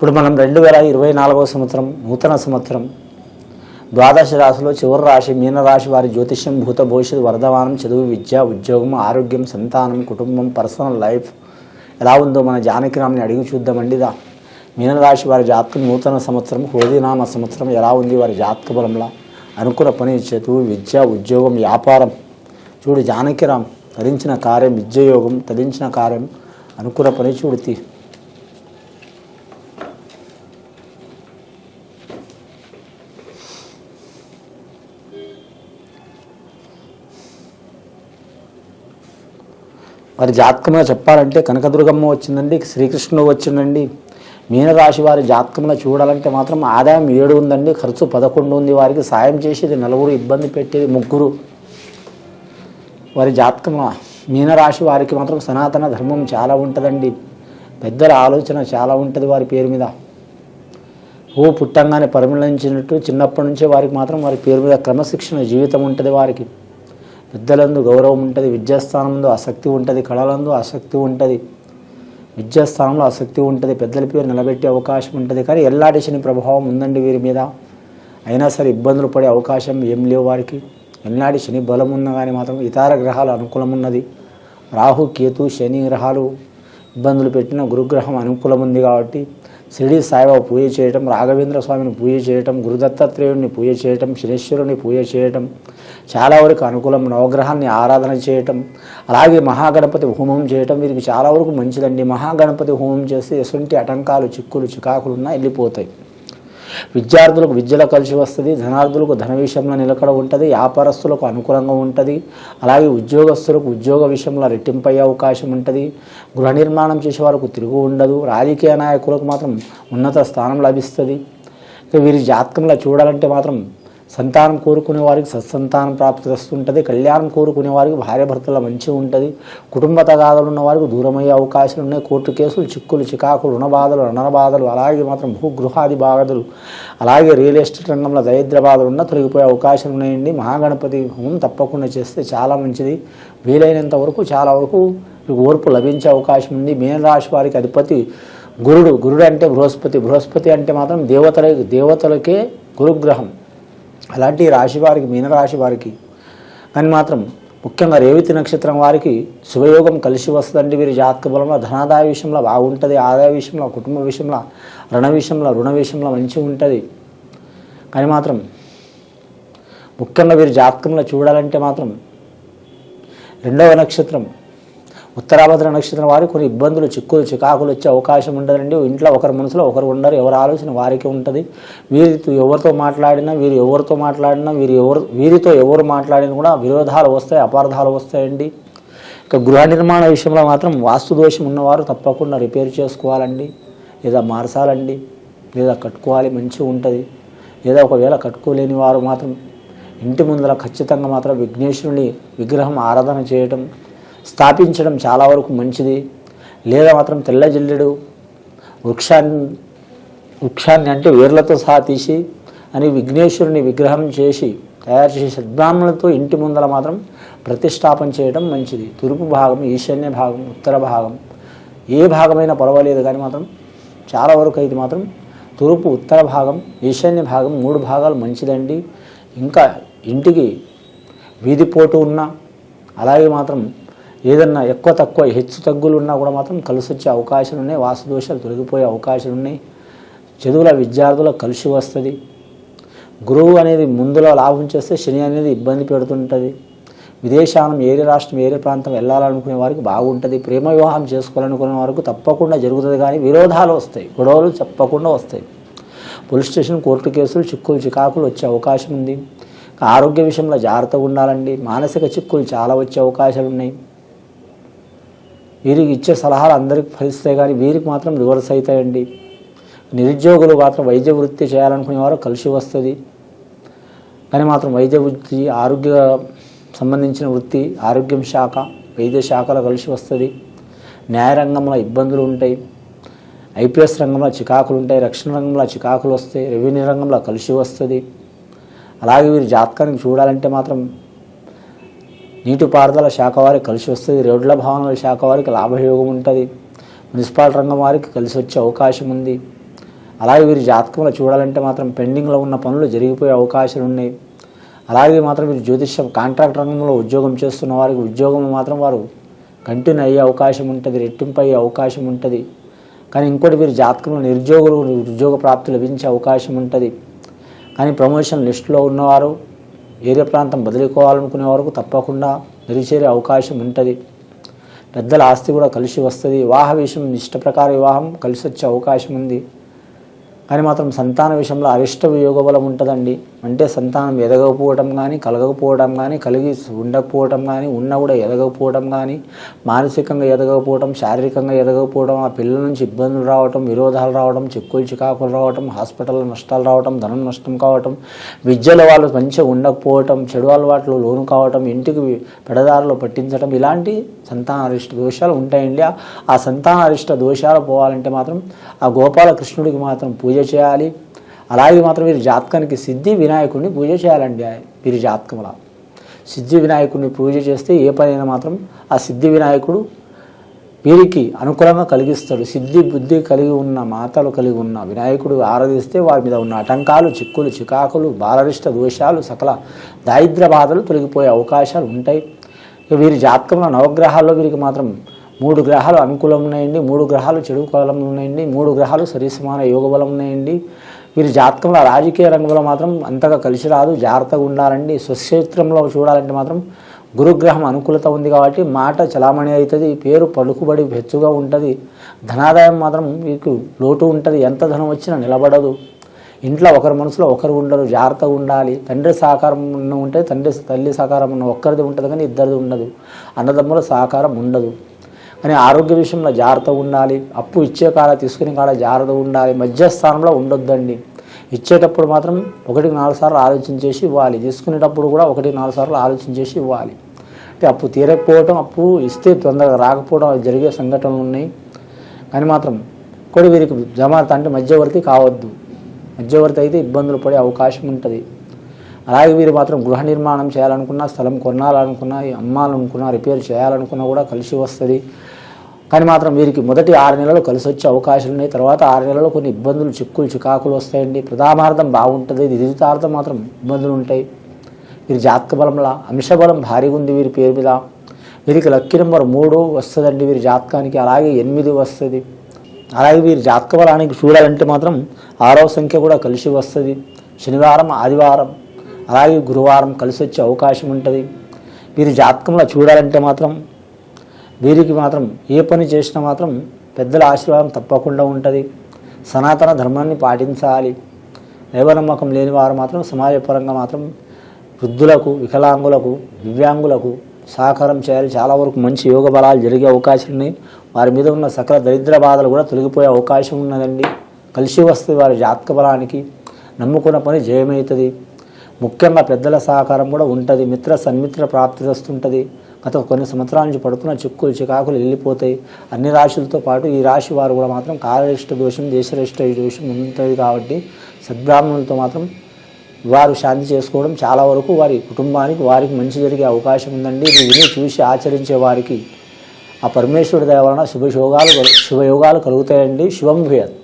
ఇప్పుడు మనం 2024వ సంవత్సరం నూతన సంవత్సరం ద్వాదశ రాశిలో చివరి రాశి మీనరాశి వారి జ్యోతిష్యం భూత భవిష్యత్తు వర్ధమానం చదువు విద్య ఉద్యోగం ఆరోగ్యం సంతానం కుటుంబం పర్సనల్ లైఫ్ ఎలా ఉందో మన జానకిరామ్ని అడిగి చూద్దామండి. మీనరాశి వారి జాతకం నూతన సంవత్సరం హోదీనామ సంవత్సరం ఎలా ఉంది వారి జాతక బలంలా అనుకున్న పని చదువు విద్య ఉద్యోగం వ్యాపారం చూడు జానకిరామ్ తరించిన కార్యం విద్యయోగం తరించిన కార్యం అనుకున్న పని చూడుతి. వారి జాతకంలో చెప్పాలంటే కనకదుర్గమ్మ వచ్చిందండి, శ్రీకృష్ణుడు వచ్చిందండి. మీనరాశి వారి జాతకంలో చూడాలంటే మాత్రం ఆదాయం 7 ఉందండి, ఖర్చు 11 ఉంది. వారికి సాయం చేసేది 4, ఇబ్బంది పెట్టేది 3. వారి జాతకంలో మీనరాశి వారికి మాత్రం సనాతన ధర్మం చాలా ఉంటుందండి, పెద్దల ఆలోచన చాలా ఉంటుంది వారి పేరు మీద. పుట్టంగానే పరిమళించినట్టు చిన్నప్పటి నుంచే వారికి మాత్రం వారి పేరు మీద క్రమశిక్షణ జీవితం ఉంటుంది. వారికి పెద్దలందు గౌరవం ఉంటుంది, విద్యాస్థానంలో ఆసక్తి ఉంటుంది, కళలందు ఆసక్తి ఉంటుంది, విద్యాస్థానంలో ఆసక్తి ఉంటుంది, పెద్దల పేరు నిలబెట్టే అవకాశం ఉంటుంది. కానీ ఎల్లాటి శని ప్రభావం ఉందండి వీరి మీద, అయినా సరే ఇబ్బందులు పడే అవకాశం ఏం లేవు వారికి. ఎల్లాటి శని బలం ఉన్నా కానీ మాత్రం ఇతర గ్రహాలు అనుకూలం ఉన్నది. రాహు కేతు శని గ్రహాలు ఇబ్బందులు పెట్టిన గురుగ్రహం అనుకూలం ఉంది కాబట్టి షిరిడి సాయిబాబా పూజ చేయటం, రాఘవేంద్ర స్వామిని పూజ చేయటం, గురుదత్తాత్రేయుడిని పూజ చేయటం, శనేశ్వరుని పూజ చేయటం చాలా వరకు అనుకూలం. నవగ్రహాన్ని ఆరాధన చేయటం, అలాగే మహాగణపతి హోమం చేయటం వీరికి చాలా వరకు మంచిదండి. మహాగణపతి హోమం చేస్తే ఎటువంటి ఆటంకాలు చిక్కులు చికాకులు ఉన్నా వెళ్ళిపోతాయి. విద్యార్థులకు విద్యలో కలిసి వస్తుంది, ధనార్థులకు ధన విషయంలో నిలకడ ఉంటుంది, వ్యాపారస్తులకు అనుకూలంగా ఉంటుంది, అలాగే ఉద్యోగస్తులకు ఉద్యోగ విషయంలో రెట్టింపు అయ్యే అవకాశం ఉంటుంది. గృహ నిర్మాణం చేసే వారికి తిరుగు ఉండదు. రాజకీయ నాయకులకు మాత్రం ఉన్నత స్థానం లభిస్తుంది. ఇక వీరి జాతకంలో చూడాలంటే మాత్రం సంతానం కోరుకునే వారికి సత్సంతానం ప్రాప్తి వస్తుంటుంది, కళ్యాణం కోరుకునే వారికి భార్యాభర్తల మంచిగా ఉంటుంది, కుటుంబ తగాదాలు ఉన్న వారికి దూరమయ్యే అవకాశాలు ఉన్నాయి, కోర్టు కేసులు చిక్కులు చికాకులు రుణ బాధలు రణబాధలు అలాగే మాత్రం భూగృహాది బాధలు అలాగే రియల్ ఎస్టేట్ రంగంలో దరిద్ర బాధలు ఉన్నా తొలగిపోయే అవకాశాలు ఉన్నాయండి. మహాగణపతి హోమం తప్పకుండా చేస్తే చాలా మంచిది. వీలైనంత వరకు చాలా వరకు ఓర్పు లభించే అవకాశం ఉంది. మీనరాశి వారికి అధిపతి గురుడు అంటే బృహస్పతి అంటే మాత్రం దేవతలకే గురుగ్రహం. అలాంటి రాశి వారికి మీనరాశి వారికి కానీ మాత్రం ముఖ్యంగా రేవతి నక్షత్రం వారికి శుభయోగం కలిసి వస్తుందండి. వీరి జాతక బలంలో ధనాదాయ విషయంలో బాగుంటుంది, ఆదాయ విషయంలో కుటుంబ విషయంలో రుణ విషయంలో మంచిగా ఉంటుంది. కానీ మాత్రం ముఖ్యంగా వీరి జాతకంలో చూడాలంటే మాత్రం 2వ నక్షత్రం ఉత్తరాభద్ర నక్షత్రం వారికి కొన్ని ఇబ్బందులు చిక్కులు చికాకులు వచ్చే అవకాశం ఉండదండి. ఇంట్లో ఒకరి మనసులో ఒకరు ఉండరు, ఎవరి ఆలోచన వారికి ఉంటుంది. వీరితో ఎవరితో మాట్లాడినా వీరితో ఎవరు మాట్లాడినా కూడా విరోధాలు వస్తాయి, అపార్థాలు వస్తాయండి. ఇక గృహ నిర్మాణ విషయంలో మాత్రం వాస్తు దోషం ఉన్నవారు తప్పకుండా రిపేర్ చేసుకోవాలండి, లేదా మార్చాలండి, లేదా కట్టుకోవాలి, మంచిగా ఉంటుంది. లేదా ఒకవేళ కట్టుకోలేని వారు మాత్రం ఇంటి ముందర ఖచ్చితంగా మాత్రం విఘ్నేశ్వరుని విగ్రహం ఆరాధన చేయటం స్థాపించడం చాలా వరకు మంచిది. లేదా మాత్రం తెల్ల జిల్లెడు వృక్షాన్ని అంటే వేర్లతో సహా తీసి అని విఘ్నేశ్వరుని విగ్రహం తయారు చేసి సద్బ్రాహ్మణులతో ఇంటి ముందర మాత్రం ప్రతిష్టాపన చేయడం మంచిది. తూర్పు భాగం, ఈశాన్య భాగం, ఉత్తర భాగం ఏ భాగమైనా పర్వాలేదు, కానీ మాత్రం చాలా వరకు అయితే మాత్రం తూర్పు, ఉత్తర భాగం, ఈశాన్య భాగం 3 భాగాలు మంచిదండి. ఇంకా ఇంటికి వీధిపోటు ఉన్నా అలాగే మాత్రం ఏదన్నా ఎక్కువ తక్కువ హెచ్చు తగ్గులు ఉన్నా కూడా మాత్రం కలిసి వచ్చే అవకాశాలు ఉన్నాయి, వాస్తు దోషాలు తొలగిపోయే అవకాశాలు ఉన్నాయి. చదువుల విద్యార్థులకు కలిసి వస్తుంది. గురువు అనేది ముందులో లాభం చేస్తే శని అనేది ఇబ్బంది పెడుతుంటుంది. విదేశానం ఏరే రాష్ట్రం ఏరే ప్రాంతం వెళ్ళాలనుకునే వారికి బాగుంటుంది. ప్రేమ వివాహం చేసుకోవాలనుకునే వారికి తప్పకుండా జరుగుతుంది. కానీ విరోధాలు వస్తాయి, గొడవలు తప్పకుండా వస్తాయి. పోలీస్ స్టేషన్ కోర్టు కేసులు చిక్కులు చికాకులు వచ్చే అవకాశం ఉంది. ఆరోగ్య విషయంలో జాగ్రత్తగా ఉండాలండి. మానసిక చిక్కులు చాలా వచ్చే అవకాశాలు ఉన్నాయి. వీరికి ఇచ్చే సలహాలు అందరికీ ఫలిస్తాయి, కానీ వీరికి మాత్రం రివర్స్ అవుతాయండి. నిరుద్యోగులు మాత్రం వైద్య వృత్తి చేయాలనుకునేవారు కలిసి వస్తుంది. కానీ మాత్రం వైద్య వృత్తి, ఆరోగ్య సంబంధించిన వృత్తి, ఆరోగ్యం శాఖ, వైద్య శాఖలో కలిసి వస్తుంది. న్యాయ రంగంలో ఇబ్బందులు ఉంటాయి, ఐపీఎస్ రంగంలో చికాకులు ఉంటాయి, రక్షణ రంగంలో చికాకులు వస్తాయి, రెవెన్యూ రంగంలో కలిసి వస్తుంది. అలాగే వీరి జాతకానికి చూడాలంటే మాత్రం నీటిపారుదల శాఖ వారికి కలిసి వస్తుంది, రోడ్ల భవనాల శాఖ వారికి లాభయోగం ఉంటుంది, మున్సిపల్ రంగం వారికి కలిసి వచ్చే అవకాశం ఉంది. అలాగే వీరి జాతకంలో చూడాలంటే మాత్రం పెండింగ్లో ఉన్న పనులు జరిగిపోయే అవకాశాలు ఉన్నాయి. అలాగే మాత్రం వీరు జ్యోతిష్యం కాంట్రాక్ట్ రంగంలో ఉద్యోగం చేస్తున్న వారికి ఉద్యోగం మాత్రం వారు కంటిన్యూ అయ్యే అవకాశం ఉంటుంది, రెట్టింపు అయ్యే అవకాశం ఉంటుంది. కానీ ఇంకోటి వీరి జాతకంలో ఉద్యోగ ప్రాప్తి లభించే అవకాశం ఉంటుంది. కానీ ప్రమోషన్ లిస్టులో ఉన్నవారు ఏరియా ప్రాంతం బదిలీకోవాలనుకునే వరకు తప్పకుండా నిలిచేరే అవకాశం ఉంటుంది. పెద్దల ఆస్తి కూడా కలిసి వస్తుంది. వివాహ విషయం ఇష్ట ప్రకార వివాహం కలిసి వచ్చే అవకాశం ఉంది. కానీ మాత్రం సంతాన విషయంలో అరిష్ట యోగ బలం ఉంటుందండి. అంటే సంతానం ఎదగకపోవడం కానీ, కలగకపోవడం కానీ, కలిగి ఉండకపోవడం కానీ, ఉన్నా కూడా ఎదగకపోవడం కానీ, మానసికంగా ఎదగకపోవడం, శారీరకంగా ఎదగకపోవడం, ఆ పిల్లల నుంచి ఇబ్బందులు రావటం, విరోధాలు రావడం, చిక్కులు చికాకులు రావటం, హాస్పిటల్లో నష్టాలు రావటం, ధనం నష్టం కావటం, విద్యలో వాళ్ళు మంచిగా ఉండకపోవటం, చెడు అలవాట్లు లోను కావటం, ఇంటికి పెడదారిలో పట్టించడం, ఇలాంటి సంతాన అరిష్ట దోషాలు ఉంటాయండి. ఆ సంతాన అరిష్ట దోషాలు పోవాలంటే మాత్రం ఆ గోపాలకృష్ణుడికి మాత్రం పూజ చేయాలి. అలాగే మాత్రం వీరి జాతకానికి సిద్ధి వినాయకుడిని పూజ చేయాలండి. వీరి జాతకంలో సిద్ధి వినాయకుడిని పూజ చేస్తే ఏ పనైనా మాత్రం ఆ సిద్ధి వినాయకుడు వీరికి అనుకూలంగా కలిగిస్తాడు. సిద్ధి బుద్ధి కలిగి ఉన్న మాతలు కలిగి ఉన్న వినాయకుడు ఆరాధిస్తే వారి మీద ఉన్న ఆటంకాలు, చిక్కులు చికాకులు, బాలరిష్ట దోషాలు, సకల దారిద్ర్య బాధలు తొలగిపోయే అవకాశాలు ఉంటాయి. వీరి జాతకంలో నవగ్రహాల్లో వీరికి మాత్రం 3 గ్రహాలు అనుకూలం ఉన్నాయండి, 3 గ్రహాలు చెడు కాలం ఉన్నాయండి, 3 గ్రహాలు సరిసమాన యోగ బలం ఉన్నాయండి. వీరి జాతకంలో రాజకీయ రంగంలో మాత్రం అంతగా కలిసి రాదు, జాగ్రత్తగా ఉండాలండి. స్వక్షేత్రంలో చూడాలంటే మాత్రం గురుగ్రహం అనుకూలత ఉంది కాబట్టి మాట చలామణి అవుతుంది, పేరు పలుకుబడి హెచ్చుగా ఉంటుంది, ధనాదాయం మాత్రం మీకు లోటు ఉంటుంది, ఎంత ధనం వచ్చినా నిలబడదు. ఇంట్లో ఒకరి మనసులో ఒకరు ఉండరు, జాగ్రత్తగా ఉండాలి. తండ్రి సహకారం ఉంటే తల్లి సహకారం ఉన్న ఒక్కరిది ఉంటుంది కానీ ఇద్దరిది ఉండదు, అన్నదమ్ముల సహకారం ఉండదు. కానీ ఆరోగ్య విషయంలో జాగ్రత్తగా ఉండాలి. అప్పు ఇచ్చే కాడ తీసుకునే కాడ జాగ్రత్తగా ఉండాలి. మధ్యస్థానంలో ఉండొద్దండి. ఇచ్చేటప్పుడు మాత్రం 1-4 సార్లు ఆలోచించేసి ఇవ్వాలి, తీసుకునేటప్పుడు కూడా 1-4 సార్లు ఆలోచించేసి ఇవ్వాలి. అంటే అప్పు తీరకపోవటం, అప్పు ఇస్తే తొందరగా రాకపోవడం జరిగే సంఘటనలు ఉన్నాయి. కానీ మాత్రం కూడా వీరికి జమాత అంటే మధ్యవర్తి కావద్దు. మధ్యవర్తి అయితే ఇబ్బందులు పడే అవకాశం ఉంటుంది. అలాగే వీరు మాత్రం గృహ నిర్మాణం చేయాలనుకున్నా, స్థలం కొనాలనుకున్నా, అమ్మాలనుకున్నా, రిపేర్ చేయాలనుకున్నా కూడా కలిసి వస్తుంది. కానీ మాత్రం వీరికి మొదటి 6 నెలలు కలిసి వచ్చే అవకాశాలు ఉన్నాయి. తర్వాత 6 నెలలు కొన్ని ఇబ్బందులు, చిక్కులు చికాకులు వస్తాయండి. ప్రథమార్థం బాగుంటుంది, ద్వితీయార్థం మాత్రం ఇబ్బందులు ఉంటాయి. వీరి జాతక బలంలో అంశబలం భారీగా ఉంది వీరి పేరు మీద. వీరికి లక్కీ నెంబర్ 3 వస్తుందండి వీరి జాతకానికి. అలాగే 8 వస్తుంది. అలాగే వీరి జాతక బలానికి చూడాలంటే మాత్రం 6వ సంఖ్య కూడా కలిసి వస్తుంది. శనివారం, ఆదివారం, అలాగే గురువారం కలిసి వచ్చే అవకాశం ఉంటుంది. వీరి జాతకంలో చూడాలంటే మాత్రం వీరికి మాత్రం ఏ పని చేసినా మాత్రం పెద్దల ఆశీర్వాదం తప్పకుండా ఉంటుంది. సనాతన ధర్మాన్ని పాటించాలి. దైవనమ్మకం లేని వారు మాత్రం సమాజపరంగా మాత్రం వృద్ధులకు, వికలాంగులకు, దివ్యాంగులకు సహకారం చేయాలి. చాలా వరకు మంచి యోగ బలాలు జరిగే అవకాశాలు ఉన్నాయి. వారి మీద ఉన్న సకల దరిద్ర బాధలు కూడా తొలగిపోయే అవకాశం ఉన్నదండి. కలిసి వస్తుంది వారి జాతక బలానికి. నమ్ముకున్న పని జయమవుతుంది. ముఖ్యంగా పెద్దల సహకారం కూడా ఉంటుంది. మిత్ర సన్మిత్ర ప్రాప్తి వస్తుంటుంది. గత కొన్ని సంవత్సరాల నుంచి పడుతున్న చిక్కులు చికాకులు వెళ్ళిపోతాయి. అన్ని రాశులతో పాటు ఈ రాశి వారు కూడా మాత్రం కాలరిష్ట దోషం, దేశరిష్ట దోషం ఉంటుంది కాబట్టి సద్బ్రాహ్మణులతో మాత్రం వారు శాంతి చేసుకోవడం చాలా వరకు వారి కుటుంబానికి వారికి మంచి జరిగే అవకాశం ఉందండి. ఇది విని చూసి ఆచరించే వారికి ఆ పరమేశ్వరుడి దయ వలన శుభయోగాలు కలుగుతాయండి. శుభం భూయాత్.